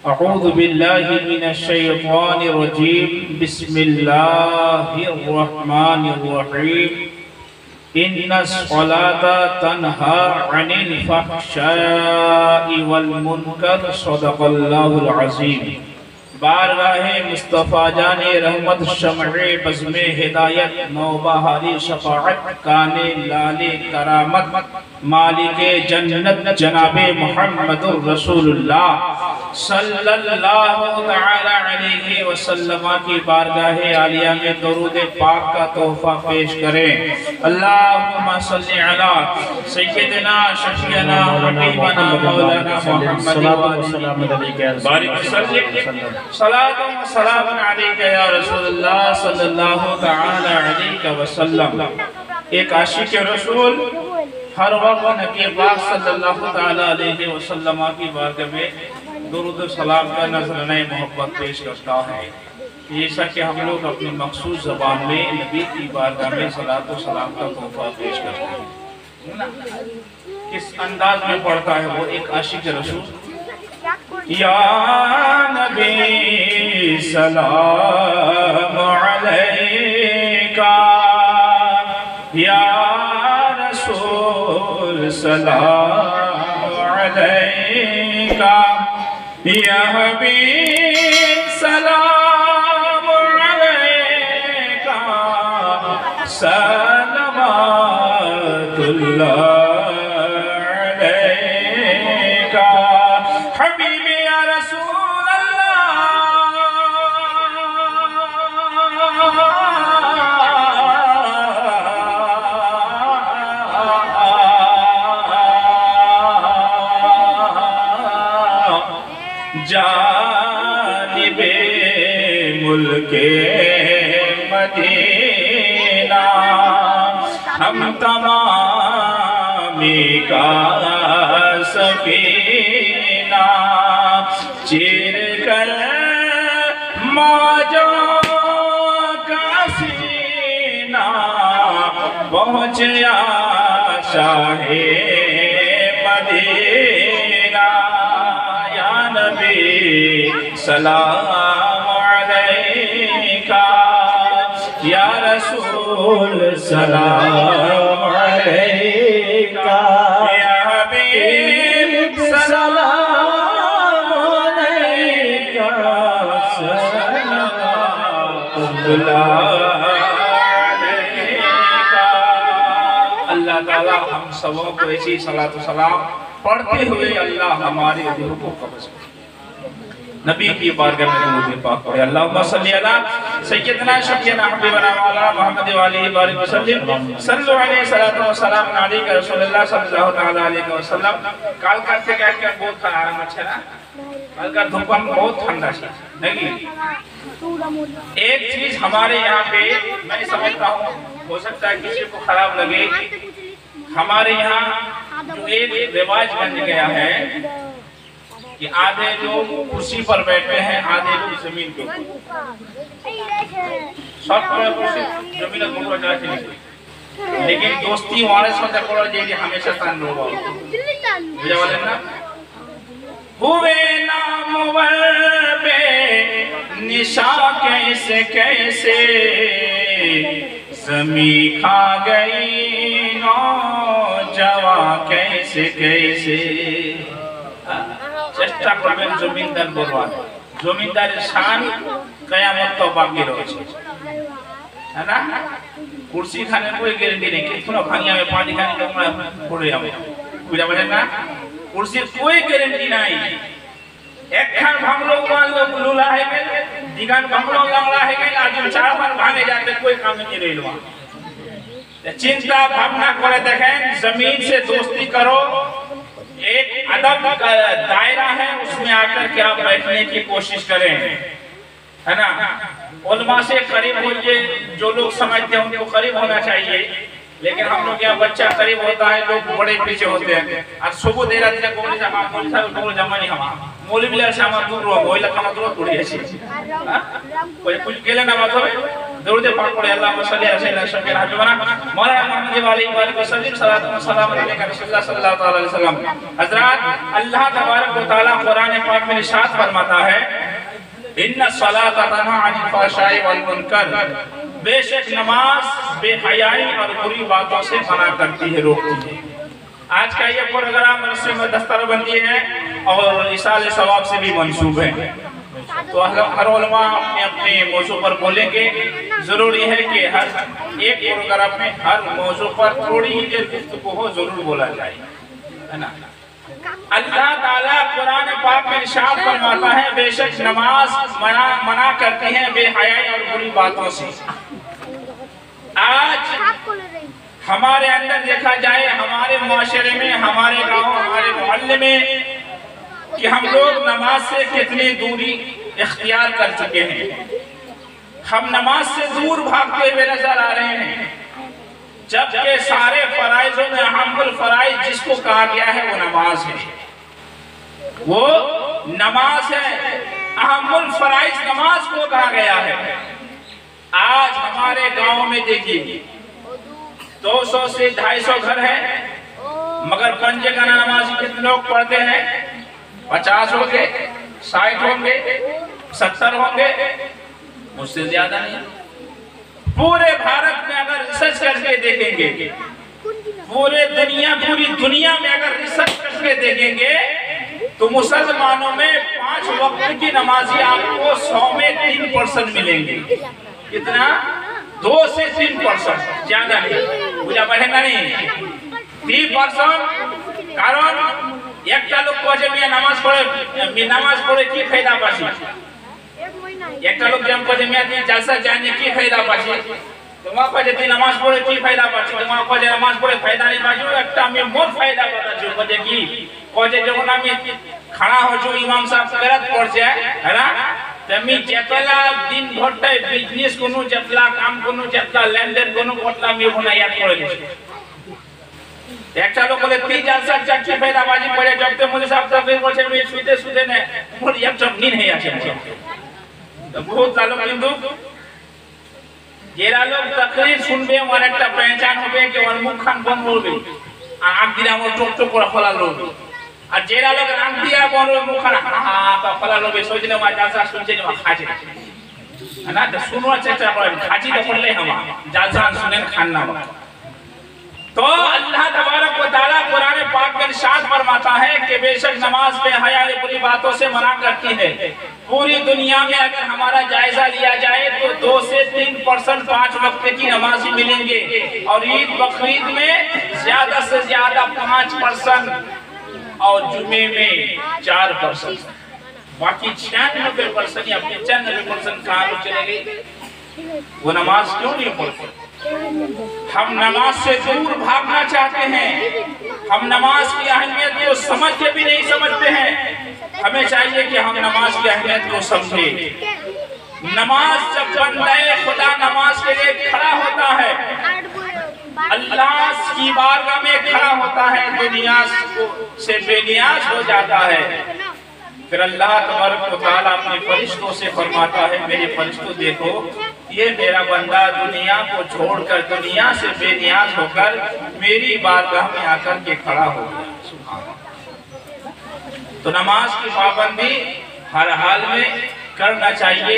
अऊज़ु बिल्लाहि मिनश्शैतानिर्रजीम बिस्मिल्लाहिर्रहमानिर्रहीम इन्नस्सलाता तन्हा अनिल फ़हशाइ वल मुनकर सदक़ल्लाहुल अज़ीम। बारगाहे मुस्तफ़ा जाने रहमत शमए बज़्मे हिदायत नौबहारी शफ़ाअत काने लाले करामत मालिके जन्नत जनाबे मुहम्मदुर रसूलुल्लाह सल्लल्लाहु तआला अलैहि वसल्लम की बारगाहे आलिया में दरूद पाक का तोहफा पेश करें। अल्लाहुम्मा सल्लि अला सय्यिदिना शफीअना हबीबना मौलाना मुहम्मद बारिक वसल्लिम सलातुन व सलामुन अलैका या रसूलल्लाह सल्लल्लाहु तआला अलैहि वसल्लम। एक आशिक रसूल हर वक्त नबी पाक सल्लल्लाहु तआला अलैहि वसल्लम की बारगाह में दुरूद सलाम का नज़राने मोहब्बत पेश करता है। जैसा कि हम लोग अपनी मखसूस ज़बान में नबी की बारगाह में सलात व सलाम का तोहफा पेश करते हैं, किस अंदाज में पढ़ता है वो एक आशिक रसूल। या नबी सलाम अलैका, या रसूल सलाम अलैका, या हबीब सलाम अलैका, सलवातुल्लाह अलैका, हबीबी या रसूल जानिबे मुल्के मदीना हम तमामी का सफीना चीर कर मौजों का सीना पहुँचया शाहे मदीना। या नबी सलाम अलैका, या रसूल सलाम अलैका, या हबीब सलाम अलैका, सलामुल्लाह अलैका। अल्लाह ताला हम सबों को ऐसी सलात व सलाम पढ़ते हुए अल्लाह हमारे रूह को कब्ज़ करे। नबी की बारगाह में दुरूद पाक पढ़े। अल्लाहुम्मा सल्ली अला सय्यिदना शफीअना हबीबना मौलाना मुहम्मद व आलिहि बारिक वसल्लिम सल्लु अलैहि सलातु व सलाम अलैका रसूलुल्लाह सल्लल्लाहु तआला अलैहि वसल्लम। काल करते क्या क्या बहुत आराम अच्छा ना, काल का धूपम बहुत ठंडा है नहीं। एक चीज हमारे यहाँ पे मैं समझता हूँ, हो सकता है किसी को खराब लगे, हमारे यहाँ जो एक रिवाज बन गया है कि आधे लोग कुर्सी पर बैठते हैं, आधे लोग जमीन पे, सब कुर्सी जमीन पर जाके नहीं, लेकिन दोस्ती हमारे साथ करो जे हमेशा तान लो बुझा वाले ना हुए नाम पे निशा कैसे कैसे जमी खा गई नौजवा कैसे कैसे। চেষ্টা করবেন জমিদার বলওয়ান, জমিদারের শান কিয়ামত তো বাকি রয়েছে है ना। कुर्सी खाने कोई गारंटी नहीं कि थोड़ा भांगिया में पानी खाने का पड़े जावे बुझा बोलेन ना। कुर्सी कोई गारंटी नहीं, एक खान भांगलो मान लो लूला है गेल, दिगान भांगलो लंगड़ा है गेल, आज चार बार भागे जाते कोई काम नहीं रहिलवा। चिंता भावना करे देखें, जमीन से दोस्ती करो, एक अदब का दायरा है उसमें आकर के आप बैठने की कोशिश करें, है ना। उलमा से करीब होइए, जो लोग समझते हैं उनको करीब होना चाहिए, लेकिन हम लोग यहाँ बच्चा करीब होता है, लोग बड़े पीछे होते हैं। आज सुबह दे रहा था कोई जमा कोई था तो जमा नहीं हमा मौलवी बिलार सामा दूर रो कोई लखा मत रो थोड़ी ऐसी कोई कुछ केले ना मत हो दरूद पाक पढ़े अल्लाहुम्मा सल्ली अला सय्यिदिना शफीअल हबीबना मौलाना मोहम्मद वाली वाले वसल्लम सल्लल्लाहु अलैहि वसल्लम। हजरत अल्लाह तबारक व तआला कुरान पाक में इरशाद फरमाता है, इन्ना सलाता तन्हा अनिल फहशाई वल मुनकर, बेशक नमाज बेहयाई और बुरी बातों से मना करती है, रोकती है। आज का ये प्रोग्राम मदरसे में दस्तरबंदी है और इसाल सवाब से भी मंसूब है। तो हर उलमा अपने अपने मौजू पर बोलेंगे। जरूरी है कि हर एक प्रोग्राम में हर मौजू पर थोड़ी ही देर गुफ्तगू हो, जरूर बोला जाए, है ना। अल्लाह ताला कुरान पाक में इरशाद फरमाता है, बेशक नमाज मना करती है बेहयाई और बुरी बातों से। आज हमारे अंदर देखा जाए, हमारे मुआशरे में, हमारे गांव, हमारे मोहल्ले में, कि हम लोग नमाज से कितनी दूरी इख्तियार कर चुके हैं। हम नमाज से दूर भागते हुए नजर आ रहे हैं, जबकि सारे फराइजों में अहमुल फराइज जिसको कहा गया है वो नमाज है, वो नमाज है। अहमुल फराइज नमाज को कहा गया है। आज हमारे गांव में देखिए 200 से 250 घर है, मगर पंजगाना नमाज कितने लोग पढ़ते हैं? 50 होंगे, 60 होंगे, 70 होंगे, मुझसे ज्यादा नहीं। पूरे भारत में अगर रिसर्च करके देखेंगे, पूरी दुनिया में अगर रिसर्च करके देखेंगे, तो मुसलमानों में 5 वक्त की नमाजी आपको 100 में 3% मिलेंगे। कितना? 2 से 3%, ज्यादा नहीं, बुझा बढ़ेगा नहीं, 3%। कारण একটা লোক কজে মিয়া নামাজ পড়ে কি ফায়দা পাচ্ছে? একটা লোক যেমন কজে মিয়া দিয়ে জলসা জানে কি ফায়দা পাচ্ছে? তোমার কজে দিয়ে নামাজ পড়ে কি ফায়দা পাচ্ছে? তোমার কজে নামাজ পড়ে ফায়দা নেই পাচ্ছে। একটা আমি মোর ফায়দা बताচ্ছি, কজে কি কজে যখন আমি খাড়া হচ্ছি ইমাম সাহেব গলত পড়ছে, है ना, তুমি যেতলা দিন ভরটাই বিজনেস কোনো যেতলা কাম কোনো যেতলা লেনদেন কোনো ওতলা আমি ওনা ইয়াদ করে দিছি। একটা লোক বলে 30,000 চাকরি ফায়দাবাজি করে জবতে মুলি সাহেব তকরির বলছে আমি শুতে না মোর এক সব নিন হয়ে আছে। তো বহুত লোক কিন্তু যেরা লোক তকরির শুনবে ওর একটা পহচান হবে যে ওর মুখখান বন্ধ হবে আর আগ দিয়ে আমার চোখ করে খোলা লোবে। আর যেরা লোক আগ দিয়ে বন্ধ মুখখান হা খোলা লোবে সোজলে মা জালসা শুনছে যে খাজে, है ना। तो सुनो चर्चा करें, खाजी तो पढ़ ले हम जालसा सुनें खाना। तो अल्लाह तबारक व तआला कुरान पाक में इरशाद फरमाता है कि बेशक नमाज बेहया बुरी बातों से मना करती है। पूरी दुनिया में अगर हमारा जायजा लिया जाए तो 2 से 3% 5 वक्त की नमाजी मिलेंगे, और ईद बकरीद में ज्यादा से ज्यादा 5% और जुमे में 4%। बाकी 96% या 95% कहाँ लोग चले गए? वो नमाज क्यों नहीं पढ़ते? हम नमाज से दूर भागना चाहते हैं। हम नमाज की अहमियत को समझ के भी नहीं समझते हैं। हमें चाहिए कि हम नमाज की अहमियत को समझे। नमाज जब बंदे खुदा नमाज के लिए खड़ा होता है, अल्लाह की बारगाह में खड़ा होता है, दुनिया से बेनियाज हो जाता है। फिर अल्लाह तबारक व तआला अपने फरिश्तों से फरमाता है, मेरे फरिश्तों देखो, ये मेरा बंदा दुनिया को छोड़कर, दुनिया से बेनियाज होकर मेरी बारगाह में आकर के खड़ा हो गया। सुभान अल्लाह। तो नमाज की पाबंदी हर हाल में करना चाहिए।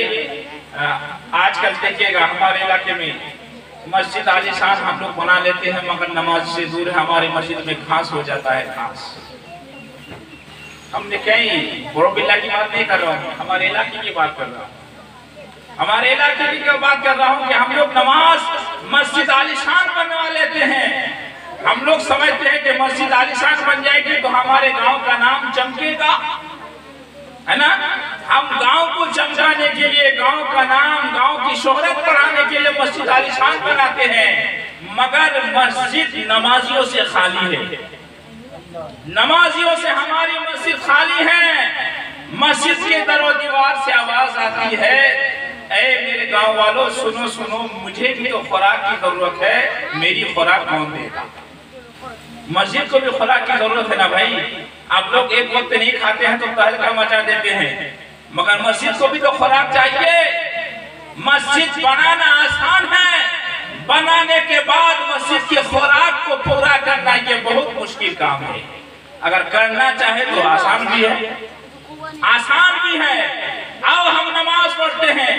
आजकल देखिएगा हमारे इलाके में मस्जिद आलीशान हम लोग बना लेते हैं, मगर नमाज से दूर है। हमारी मस्जिद में घास हो जाता है, घास। हमने कहीं बोरोबिल्ला की बात नहीं कर रहा हूँ, हमारे इलाके की बात कर रहा हूँ। हमारे इलाके की बात कर रहा हूँ कि हम लोग नमाज मस्जिद आलीशान बनवा लेते हैं। हम लोग समझते हैं कि मस्जिद आलीशान बन जाएगी तो हमारे गांव का नाम चमकेगा, है ना। हम गांव को चमकाने के लिए, गांव का नाम, गांव की शोहरत बढ़ाने के लिए मस्जिद आलीशान बनाते हैं, मगर मस्जिद नमाजियों से खाली है। नमाजियों से हमारी मस्जिद खाली है। मस्जिद के दरो दीवार से आवाज आती है, ऐ मेरे गांव वालों सुनो सुनो, मुझे भी तो खुराक की जरूरत है, मेरी खुराक कौन देगा? मस्जिद को भी खुराक की जरूरत है ना भाई। आप लोग एक वक्त नहीं खाते हैं तो तहलका मचा देते हैं, मगर मस्जिद को भी तो खुराक चाहिए। मस्जिद बनाना आसान है, बनाने के बाद मस्जिद के खुराक को पूरा करना ये बहुत मुश्किल काम है। अगर करना चाहे तो आसान भी है, आसान भी है। आओ हम नमाज पढ़ते हैं।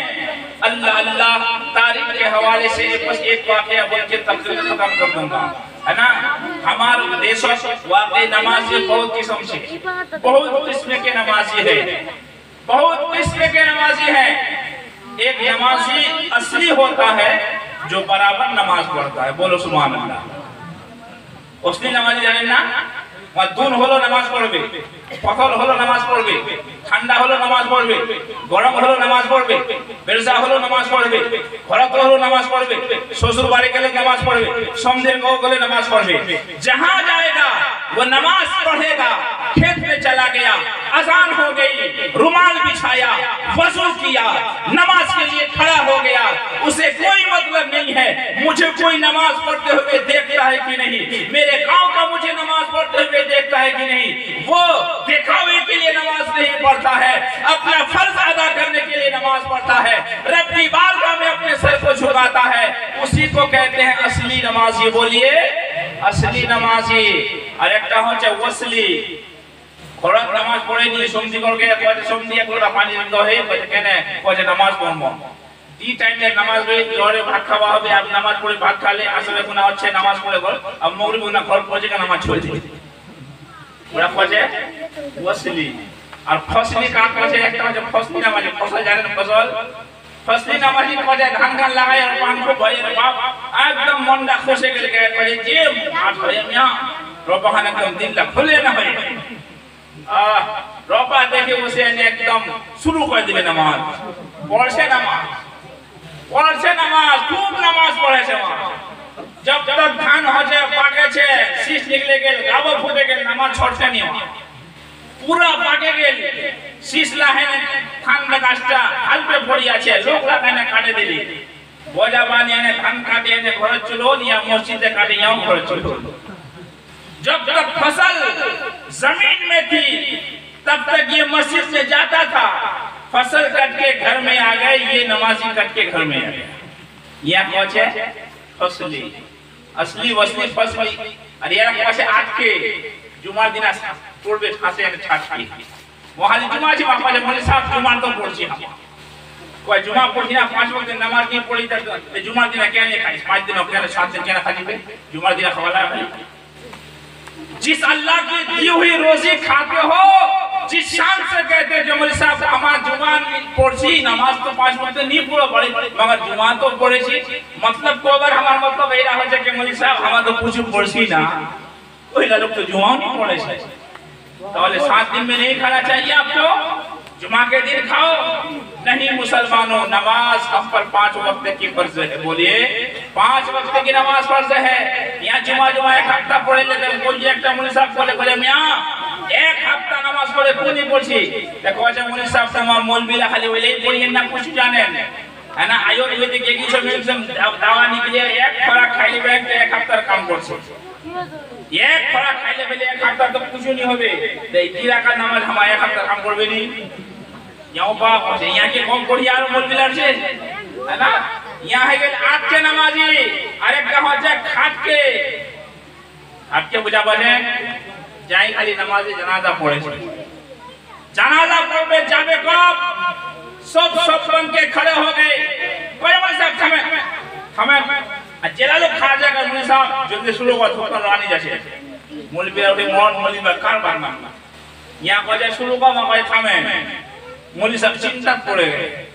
अल्लाह अल्लाह तारीख के हवाले से बस एक वाकया बोल के तकरीर खत्म कर दूंगा, है ना। हमारे देशों वाकई नमाजी बहुत किस्म से, बहुत किस्म के नमाजी है, बहुत किस्म के नमाजी है। एक नमाजी असली होता है जो बराबर नमाज पढ़ता है, बोलो सुभान अल्लाह। असली नमाजी जाने ना, মধ্যুন হলো নামাজ পড়বে, পথল হলো নামাজ পড়বে, ঠান্ডা হলো নামাজ পড়বে, গরম হলো নামাজ পড়বে, বেরজা হলো নামাজ পড়বে, ঘরত হলো নামাজ পড়বে, শ্বশুর বাড়ি গেলে নামাজ পড়বে, সমদের গাঁও গেলে নামাজ পড়বে। जहां जाएगा वो नमाज पढ़ेगा। खेत में चला गया, अजान हो गई, रुमाल बिछाया, वजू किया, नमाज के लिए खड़ा हो गया। उसे कोई मतलब नहीं है मुझे कोई नमाज पढ़ते हुए देखता है कि नहीं, मेरे गांव का मुझे नमाज पढ़ते हुए देखता है कि नहीं। वो दिखावे के लिए नमाज नहीं पढ़ता है, अपना फर्ज अदा करने के लिए नमाज पढ़ता है, रब की बारगाह में अपने सर को झुकाता है। उसी को कहते हैं असली नमाजी। बोलिए असली नमाजी। और एक হচ্ছে ওয়াসলি। খরচ নামাজ পড়ে নিয়ে সন্ধি করকে কয় সন্ধি একলা পানি দিতে হয়, কয় কেন কয় নামাজ পড়বো। টি টাইমে নামাজ পড়ে জোরে ভাত খাওয়া হবে, আর নামাজ পড়ে ভাত খালে আসলে গুনাহ হচ্ছে, নামাজ পড়ে ঘর আর মাগরিব গুনাহ ঘর পড়ে নামাজ ছুড়ে দিই। ওরা কয় ওয়াসলি। আর ফসলি কাজ আছে, একটা হচ্ছে ফসলি নামাজি। ফসল জানেন ফসল? ফসলি নামাজি কয় ধান ধান লাগায় আর পান খুব ভরে বাপ একদম মনটা খুশি গেলে কয় যে মাছ হয় মিয়া রবাহান একদম দিলটা খুলে না হয়। রবা দেখে বসে একদম শুরু করে দিবে নামাজ। পড়ছে নামাজ, পড়ছে নামাজ, খুব নামাজ পড়েছে মা। जब तक धान হচ্ছে পাকেছে, শীষ নিকলে গেল, গাবো ফুটে গেল, নামাজ ছড়ছে নি মা। পুরা পাকে গেল, শীষ লাহেন ধান গাছটা হালপে পড়ি আছে, লোক লাগানে কাটে দিলি। বোঝা বানিয়ে ধান কাটে এনে ঘরে চলো নিয়া মসজিদে কাটে যাও ঘরে চলো। जब तक फसल जमीन में थी तब तक ये मस्जिद में जाता था। फसल कट के घर में आ गए, ये नमाजी कट के घर में आ गया। यह कौन है? फसली। असली वसली फसली। और यह कौन है? आज के जुमार दिना पढ़बे खासे छाटकी वहां जुमा जी वहां पर मोले साहब जुमा तो पढ़ছি हम कोई जुमा पढ़ी ना 5 वक्त नमाज नहीं पढ़ी तो जुमा दिन क्या नहीं खाई 5 दिन क्या 7 दिन क्या खाली पे जुमा दिन खवाला है। जिस अल्लाह की दी हुई रोजी खाते हो, जिस शान से कहते जो मोले साहब हमार जुमा पढ़ছি नमाज तो 5 वक्त नहीं पूरा पढ़ी मगर जुमा तो पढ़েছি। मतलब कोबर हमार मतलब एरा हो जे कि मोले साहब हम तो कुछ पढ़ছি ना, कोई लोग तो जुमा नहीं पढ़েছে। तो 7 दिन में नहीं खाना चाहिए आपको, जुमा के दिन खाओ। नहीं मुसलमानों, नमाज हम पर 5 वक्त की फर्ज है। बोलिए 5 वक्त की नमाज फर्ज है। यहाँ जुमा जुमा एक हफ्ता पढ़े लेते कोई एक मुनि साहब बोले बोले मियां एक हफ्ता नमाज पढ़े कोई नहीं पढ़ছি देखो अच्छा मुनि साहब तमाम मौलवीला खाली वही पढ़िए ना कुछ जाने है ना। आयुर्वेदिक एक ही सब दवा निकले एक खुराक खाइले बैठ एक हफ्तार काम করছে। एक खुराक खाइले पहले एक हफ्ता तो कुछ नहीं होबे। तो तीरा का नमाज हम एक हफ्ता काम करबे नहीं। यहाँ बाप है यहाँ के कम पढ़ी और मौलवीला से है ना। यहाँ है गेल आज के नमाजी अरे कहो जा खाट के आपके बुझा बने जाई खाली नमाजी जनाजा पढ़े जनाजा पढ़बे जाबे कब सब बन के खड़े हो गए। कोई मत साहब हमें जेला लोग खा जाकर मुनि साहब जल्दी शुरू हुआ थोड़ा रानी जैसे मौलवीला उठे मौन मौलवी कार बांधना यहाँ को जा शुरू का मगर थामे मौलवी साहब चिंता पड़े गए।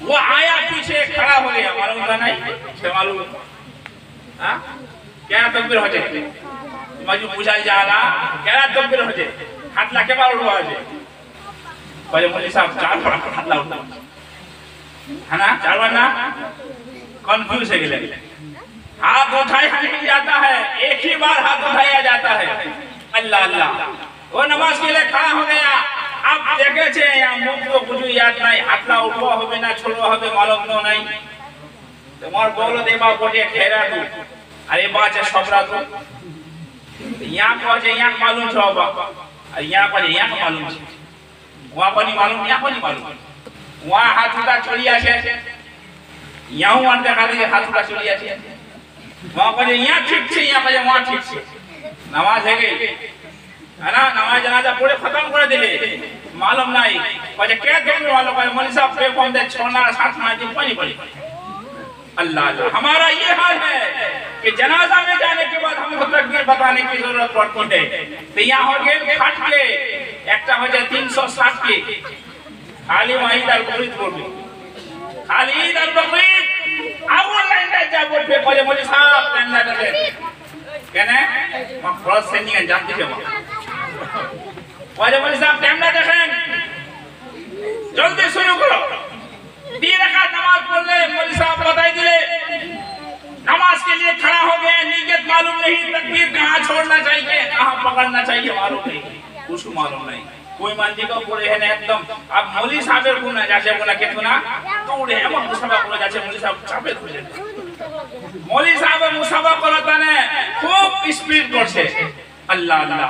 वो आया पीछे खड़ा हो गया, मालूम था नहीं से मालूम हां क्या तकबीर हो जाए मजू पूछा जा रहा क्या तकबीर हो जाए हाथ ला के बार उठवा जाए पहले मौलवी साहब चार हाथ ला उठा है ना चारवा ना कंफ्यूज है गए। हाथ उठाया नहीं जाता है, एक ही बार हाथ उठाया जाता है। अल्लाह अल्लाह वो नमाज के लिए खड़ा हो गया। अब देखे छे यहाँ मुख तो कुछ याद नहीं, हाथला उठवा होबे ना छोड़वा होबे मालूम तो नहीं। तुम्हार बोलो देबा बोले खेरा तू अरे बात है सबरा तू यहाँ को है यहाँ मालूम छो बा और यहाँ को यहाँ मालूम छे वहाँ को नहीं मालूम यहाँ को नहीं मालूम। वहाँ हाथ उठा छोड़िया छे यहाँ वन देखा दे हाथ उठा चली जाती है वहाँ पर यहाँ ठीक से यहाँ पर वहाँ ठीक से नमाज है गई है ना नमाज जनाजा पूरे खत्म कर दिले मालूम नहीं पर क्या कहने वालों का मौलवी साहब पे कौन दे छोड़ना साथ में दिन पानी पड़ी अल्लाह अल्लाह हमारा ये हाल है कि जनाजा में जाने के बाद हमको तकबीर बताने की जरूरत पड़ती है तो यहाँ हो गए खट के एक हो जाए 360 के खाली वहीं दर बकरीद बोल खाली दर बकरीद अब लाइन दे जा बोल पे बोले मौलवी साहब लाइन दे कहने मैं क्रॉस से नहीं जानती है बोले मौलवी साहब टाइम ना देखें जल्दी शुरू करो 3 रकात नमाज पढ़ ले मौलवी साहब बताई दिले नमाज के लिए खड़ा हो गए नीयत मालूम नहीं तकबीर कहाँ छोड़ना चाहिए कहाँ पकड़ना चाहिए मालूम नहीं कुछ मालूम नहीं कोई मानजी का पूरे है ना एकदम अब मौलवी साहब को ना जाचे बोला के ना तोड़े है मुसबा को जाचे मौलवी साहब चापे खोले मौलवी साहब मुसबा करता ने खूब स्पीड करছে अल्लाह अल्लाह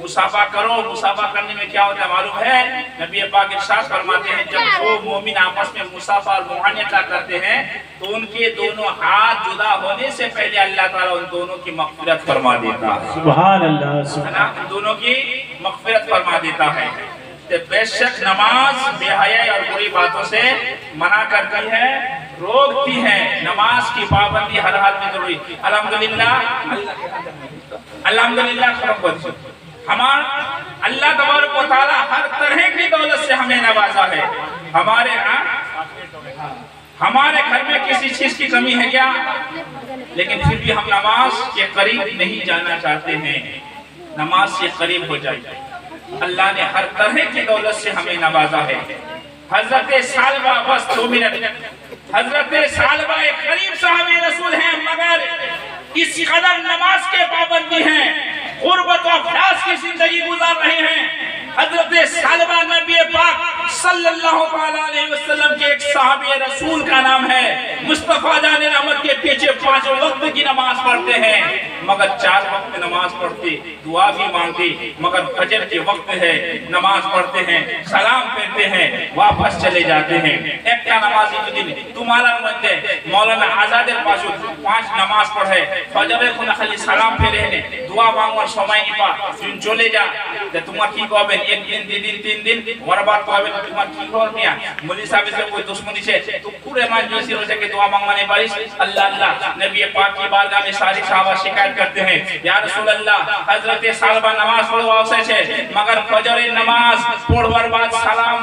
मुसाफा करो मुसाफा करने में क्या होता है मालूम है नबी पाक इरशाद फरमाते हैं जब दो मोमिन आपस में मुसाफा और मुआहनता करते हैं तो उनके दोनों हाथ जुदा होने से पहले अल्लाह ताला उन दोनों की मग़फ़िरत फरमा देता है सुभान अल्लाह है ना उन दोनों की मग़फ़िरत फरमा देता है तो बेशक नमाज बेहयाई और बुरी बातों से मना करती है रोकती है नमाज की पाबंदी हर हाल में जरूरी अल्हम्दुलिल्लाह अल्हम्दुलिल्लाह हमारा अल्लाह तबारक व तआला हर तरह की दौलत से हमें नवाजा है हमारे घर में किसी चीज की कमी है क्या लेकिन फिर भी हम नमाज के करीब नहीं जाना चाहते हैं नमाज से करीब हो जाए अल्लाह ने हर तरह की दौलत से हमें नवाजा है हजरत सालबा बस 2 मिनट हजरत सालबा एक गरीब साहबी रसूल हैं मगर इस कदर नमाज के पाबंदी हैं गुर्बत और अफलास की जिंदगी गुजार रहे हैं हजरत सालबा नबी पाक सल्लल्लाहु अलैहि वसल्लम के एक साहबी रसूल का नाम है मुस्तफा जान रहमत के पीछे 5 वक्त की नमाज पढ़ते हैं मगर 4 वक्त नमाज पढ़ते दुआ भी मांगते मगर फजर के वक्त है नमाज पढ़ते हैं सलाम फेरते हैं वापस चले जाते हैं एक का नमाजी दिन तुम्हारा मध्य मौलाना आजाद पास 5 नमाज पढ़े फजर को खाली सलाम फेरे ने दुआ मांगो समय निपा तुम चले जा तुम्हारा की कहबेन 1 दिन 2 दिन 3 दिन बर्बाद कहबेन तुम्हारा की खबर मिया मौलवी साहब से कोई दुश्मनी से तो पूरे मान जोशी रोजे के दुआ मांगने बारिश अल्लाह अल्लाह नबी पाक की बारगाह में सारी सहाबा शिकायत करते हैं या रसूल अल्लाह हजरत सालबा नमाज पढ़वा आवश्यक है मगर फजर नमाज पढ़वार बाद सलाम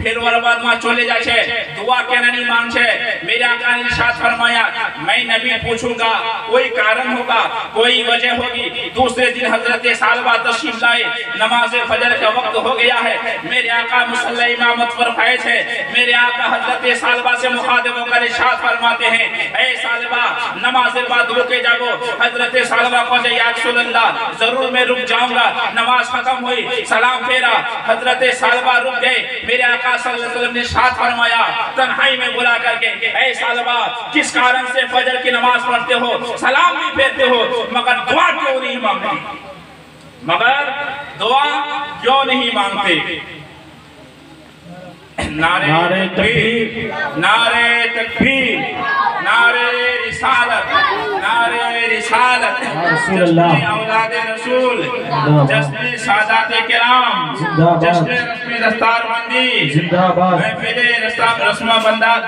फिर बाद वहां चले जाए दुआ के नहीं मांगे मेरे आका ने इरशाद फरमाया मैं नबी पूछूंगा कोई कारण होगा कोई वजह होगी दूसरे दिन हजरत सालबा तशरीफ लाए नमाज फजर का वक्त हो गया है मेरे आका मुसल्ला इमामत पर फायज है मेरे आका हजरत सालबा से मुखातिब होकर इरशाद फरमाते हैं ए सालबा नमाज के बाद रुके जाओ हजरत सालबा को या रसूल अल्लाह जरूर मैं रुक जाऊंगा नमाज खत्म हुई सलाम फेरा हजरत सालबा रुक गए मेरे आका सल्लल्लाहु अलैहि वसल्लम ने इरशाद फरमाया तन्हाई में बुला करके ऐ सालबा किस कारण से फजर की नमाज पढ़ते हो सलाम भी फेरते हो मगर दुआ क्यों नहीं मांगते नारे तकबीर नारे तकबीर नारे रिसालत औलाद रसूल जश्न सादात किराम जश्न रस्म दस्तारबंदी जिंदाबाद महफिल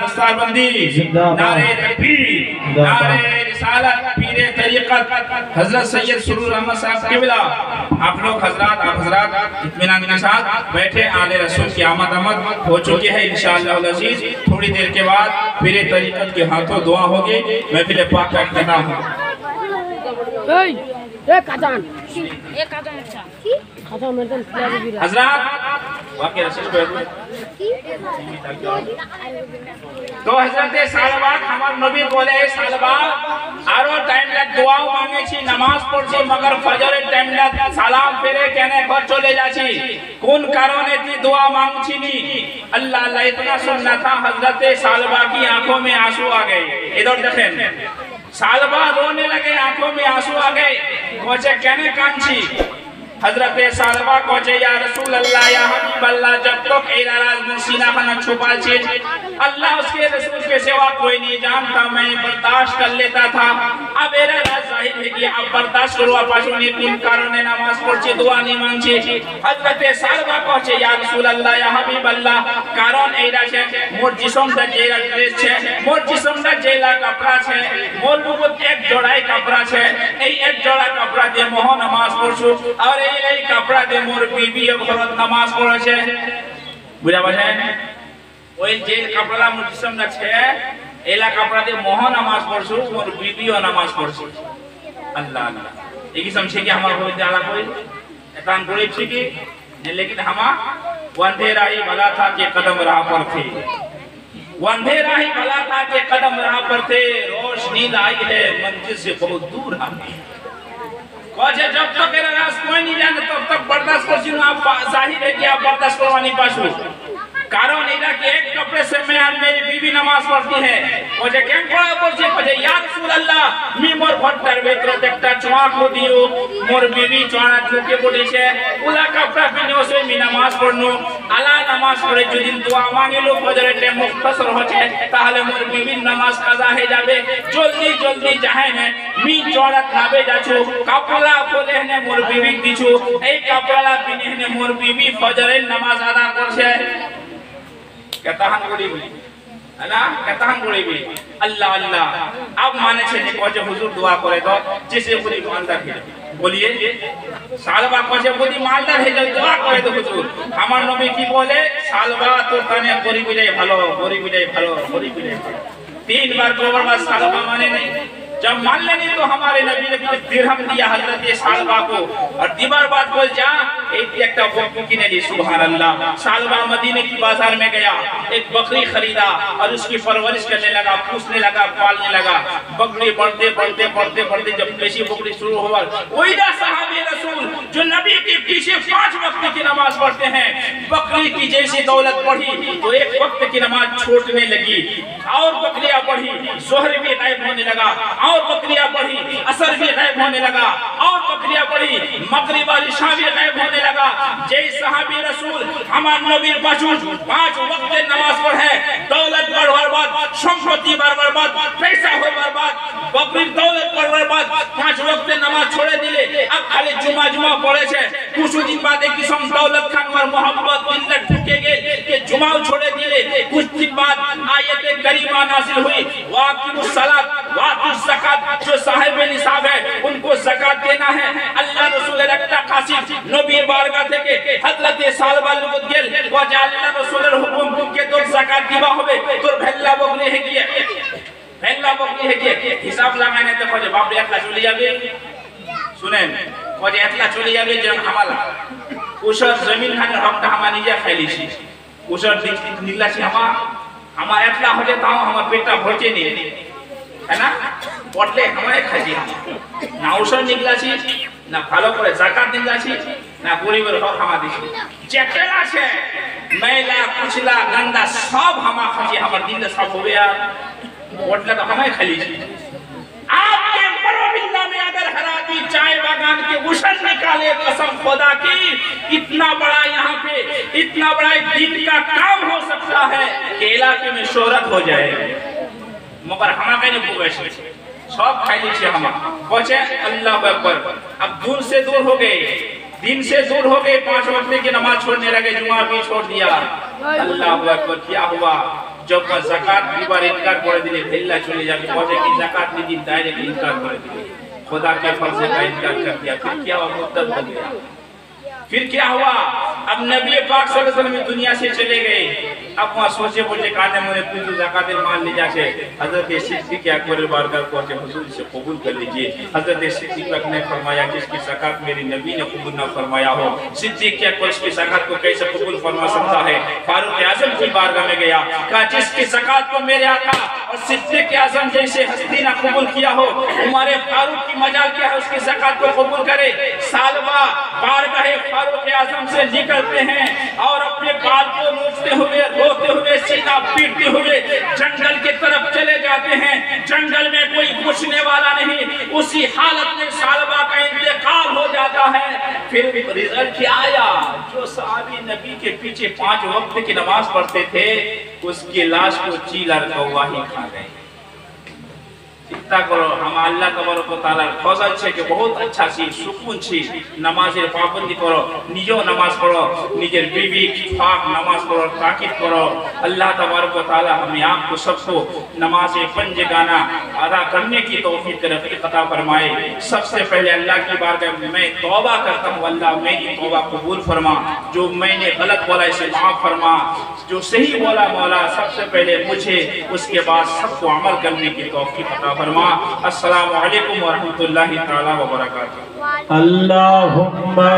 दस्तारबंदी नारे तकबीर नारे रिसालत पीर तरीक़त हजरत सैयद सुरूर अहमद साहब क़िबला आप लोग हजरात इत्मीनान के साथ बैठे आले रसूल की आमद हो चुकी है इंशाअल्लाह अज़ीज थोड़ी देर के बाद पीर तरीक़त के हाथों दुआ होगी महफिल पाक का इख्तिताम हजरात तो हजरत सालबा हमारे नबी बोले सालबा आरो टाइम लग दुआ मांगे छी नमाज पढ़छी मगर फजर टाइम लग सलाम फेरे केने घर चले जाछी कोन कारणे ती दुआ मांगछी नी अल्लाह अल्लाह इतना सुनना था हजरत सालबा की आंखों में आंसू आ गए इधर देखें सालबा रोने लगे आंखों में आंसू आ गए मुझे कहने कांची हजरत सालबा कोचे या रसूल अल्लाह या हबीब अल्लाह जब तक एरा राज मुसीना खाना छुपा छे अल्लाह उसके रसूल के सिवा कोई नहीं जानता, मैं बर्दाश्त कर लेता था। अब एरा राज जाहिर है कि अब बर्दाश्त करवा पाछो ने तीन कारणे नमाज पढ़छे दुआ नहीं मांगछे। हजरत सालबा कोचे या रसूल अल्लाह या हबीब अल्लाह कारण एरा छे मोर जिस्म दा जेला ड्रेस छे, मोर जिस्म दा जेला कपड़ा छे, मोर बहुत एक जोड़ाई कपड़ा छे, ए एक जोड़ा कपड़ा दे मोह नमाज पढ़छो और এই কাপড়া দে মোর বিবি ঘরত নামাজ পড়েছে বুঝা পাছে ওই যে কাপড়া মোর জিসম আছে এলা কাপড়া দে মোহ নামাজ পড়ছু মোর বিবিও নামাজ পড়ছে। আল্লাহ আল্লাহ এই কি সমঝে কি আমার হই जाला कोई एकान गोड़ी ठीक है लेकिन हमा अंधेरा ही भला था कि कदम राह पर थे, अंधेरा ही भला था कि कदम राह पर थे, रोशनी आई है मंजिल से बहुत दूर हम कोजे जब तक मेरा रास कोई नहीं जाने तब तक बर्दाश्त कर जिन आप जाहिर है कि आप बर्दाश्त करवानी पासो कारण एरा के एक कपड़े से मैं और मेरी बीवी नमाज पढ़ती है कोजे केन पड़ा बोलछे कोजे या रसूल अल्लाह मी मोर भट्टार भीतर एकटा चोआ को दियो मोर बीवी चोआ ठुके पड़ेছে उला कपड़ा पिनो से मी नमाज पढ़नो आला नमाज पढ़े যদি দোয়া মাঙ্গিলো ফজরের টাইম মুখতাসর হচ্ছে তাহলে মোর বিবির নামাজ কাজা হয়ে যাবে জলদি জলদি যাহে না मी चौड़त नाबे जाछो कपड़ा खोले ने मोर बीवी दिछो এই कपड़ा पिने ने मोर बीवी फजरेर नामाज अदा करछे कहताहन गरीबी है ना कहताहन गरीबी अल्लाह अल्लाह अब माने छे ने कोजे हुजूर दुआ करे दो जिसे पूरी मालदार है बोलिए सालबा कोजे पूरी मालदार है जब दुआ करे दो हुजूर আমার নবী কি বলে সালবা তো কানে গরিবীটাই ভালো গরিবীটাই ভালো গরিবীটাই ভালো तीन बार दो बार सालबा माने नहीं जब मान लेनी तो हमारे नबी ने कुछ दिरहम दिया हजरत सालबा को और दीवार बात बोल जा एक बकरी किने दी सुभान अल्लाह। सालबा मदीने की बाजार में गया एक बकरी खरीदा और उसकी परवरिश करने लगा पूछने लगा पालने लगा बकरी बढ़ते बढ़ते बढ़ते बढ़ते जब पेशी बकरी शुरू हुआ वही ना सहाबी रसूल जो नबी के पीछे 5 वक्त की नमाज पढ़ते हैं बकरी की जैसी दौलत बढ़ी तो एक वक्त की नमाज छूटने लगी और बकरियां बढ़ी जोहर भी गायब होने लगा और बकरियां बढ़ी असर भी गायब होने लगा और बकरियां बढ़ी मगरिब और इशा भी गायब होने लगा। जय सहाबी रसूल हमार नबीर बाजू 5 वक्त नमाज पढ़े दौलत बढ़वार बाद संपत्ति बढ़वार बाद पैसा हो बर्बाद बकरी दौलत बढ़वार बाद 5 वक्त नमाज छोड़े दिले अब खाली जुमा जुमा पढ़े छे कुछ दिन बाद एक किस्म दौलत खान और मोहब्बत दिल में ढुके गए कि जुमाओ छोड़े दिले कुछ दिन बाद आयत करीमा नाज़िल हुई वाक़िमुस सलात वातुस ज़कात जो साहिब निसाब है उनको ज़कात देना है। अल्लाह रसूल रखता कासिम नबी बारगाह থেকে হযরত সালবা লুত গেল ও আল্লাহ রাসূলের হুকুম কে তোর যাকাত দিবা হবে তোর ভেল্লা বকরি হে গিয়ে ভেল্লা বকরি হে গিয়ে হিসাব লাগাইনে তো কয়ে বাপ রে একলা চলে যাবে শুনেন কয়ে একলা চলে যাবে যে হামালা ওসব জমিন খানের হকটা আমরা নিজে খাইলিছি ওসব নিলাছি আমার একলা হলে তাও আমার পেটটা ভরছে নি है ना পড়লে আমারে খাইছি না ওসব নিলাছি না ভালো করে যাকাত দিলাছি না গরিবের হক হামা দিছি যেটা আছে মেলা কুচলা গंदा सब হামা খাইছি আমার দিলে সব হবে আর পড়লে তো হামাই খাইছি। आपके परबिल्ला में अगर हराती चाय बागान के उशन निकाले कसम खुदा की इतना बड़ा यहाँ पे इतना बड़ा दिन का काम हो सकता है कि इलाके में शोहरत हो जाए मगर हमारा कहीं नहीं सब खाई लीजिए हम पहुंचे अल्लाह अकबर अब दूर से दूर हो गए दिन से दूर हो गए 5 वक्त की नमाज छोड़ने लगे जुमा भी छोड़ दिया। अल्लाह अकबर क्या हुआ जब ज़कात की बार इनकार कर दिले दिल्ला चले जाके पहुंचे कि ज़कात नहीं दी डायरेक्ट इनकार कर दिए खुदा के फर्ज का इनकार कर दिया फिर क्या हुआ मुद्दत हो गया फिर क्या हुआ अब नबी पाक सल्लल्लाहु अलैहि वसल्लम दुनिया से चले गए अब वहां सोचे बोले काने मुझे कुछ ज़कातेर माल ले जाके हजरत सिद्दीक़ अकबर बारगाह पहुंचे हुजूर से कबूल कर लीजिए। हजरत सिद्दीक़ ने फरमाया जिसकी ज़कात मेरे नबी ने कबूल ना फरमाया हो सिद्दीक़ अकबर इसकी ज़कात को कैसे कबूल फरमा सकता है। फारूक आज़म की बारगाह में गया कहा जिसकी ज़कात को मेरे आका और सिद्दीक़ आज़म जैसे हस्ती ने कबूल किया हो हमारे फारूक की मजाल क्या है उसकी ज़कात को कबूल करे। सालबा बारगाह फारूक आज़म से निकलते हैं और अपने बाल को नोचते हुए रोते हुए सीना पीटते हुए जंगल की तरफ चले जाते हैं। जंगल में कोई पूछने वाला नहीं उसी हालत में सालबा का इंतकाल हो जाता है। फिर रिजल्ट क्या आया? जो सहाबी नबी के पीछे 5 वक्त की नमाज पढ़ते थे, उसकी लाश को चील और कौवा ही खा गए। चिंता करो, हम अल्लाह तबारक व तआला फजल छे कि बहुत अच्छा सी सुकून छी नमाजेर पाबंदी करो, निजो नमाज पढ़ो, निजेर बीवी पाक नमाज पढ़ो, ताकीद करो। अल्लाह तबारक व तआला हमें आपको सबको नमाज पंजगाना अदा करने की तौफीक रफ़ीक अता फरमाए। सबसे पहले अल्लाह की बारगाह में मैं तौबा करता हूँ, अल्लाह मेरी तौबा कबूल फरमा, जो मैंने गलत बोला इसे माफ फरमा, जो सही बोला मौला सबसे पहले मुझे, उसके बाद सबको अमल करने की तौफीक अता फरमा। अस्सलामु अलैकुम व रहमतुल्लाहि तआला व बरकातहू। अल्लाहुम्मा